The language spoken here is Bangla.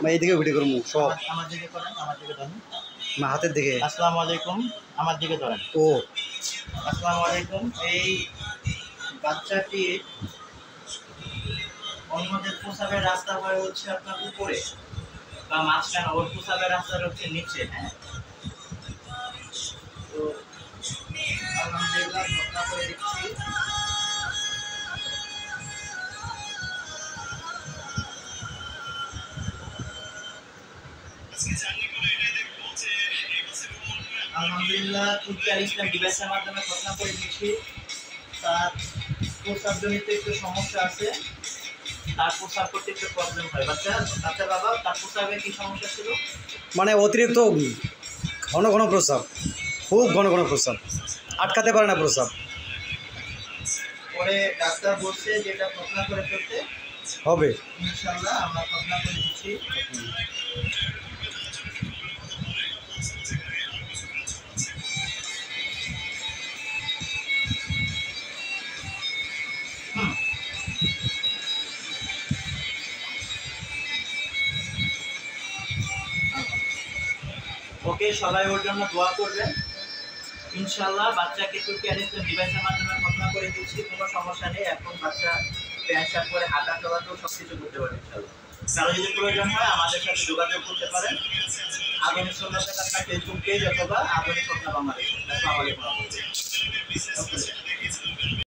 मैं এইদিকে ভিডিও করব সব আমার দিকে করেন, আমার দিকে ধরেন, না হাতের দিকে। আসসালামু আলাইকুম, আমার দিকে ধরেন। ও আসসালামু আলাইকুম। এই বাচ্চাটি অন্যদের প্রসাবের রাস্তা হয় হচ্ছে আপনার উপরে বা মাঝখানে, ওর প্রসাবের রাস্তাটা হচ্ছে নিচে। হ্যাঁ, তো আলহামদুলিল্লাহ ঘটনা করে দিচ্ছি। আলহামদুলিল্লাহ তুর্কি আল ইসলাম ডিভাইসের মাধ্যমে ঘটনা করে দিচ্ছি। তার প্রসাবজনিত একটু সমস্যা আছে, তার প্রসাব করতে একটু প্রবলেম হয়। বাচ্চা বাবা, তার প্রসাবে কি সমস্যা ছিল? মানে অতিরিক্ত ঘন ঘন প্রস্রাব, খুব ঘন ঘন প্রস্রাব, আটকাতে পারে না প্রস্রাব। পরে ডাক্তার বলছে যে এটা ঘটনা করে ফেলতে হবে, ইনশাআল্লাহ আমরা ঘটনা করে দিচ্ছি। ওকে, সবাই ওর জন্য দোয়া করবেন। ইনশাআল্লাহ বাচ্চাকে তুর্কি আল ইসলাম ডিভাইসের মাধ্যমে ঘটনা করে দিচ্ছি, কোনো সমস্যা নেই। এখন বাচ্চা প্যান্ট শার্ট করে হাঁটা চলাতেও সব কিছু করতে পারে ইনশাআল্লাহ। কারো যদি প্রয়োজন হয় আমাদের সাথে যোগাযোগ করতে পারেন। আধুনিক সন্ন্যাসের আপনার ফেসবুক পেজ অথবা আধুনিক সন্ন্যাস বাংলাদেশ। আসসালামু আলাইকুম।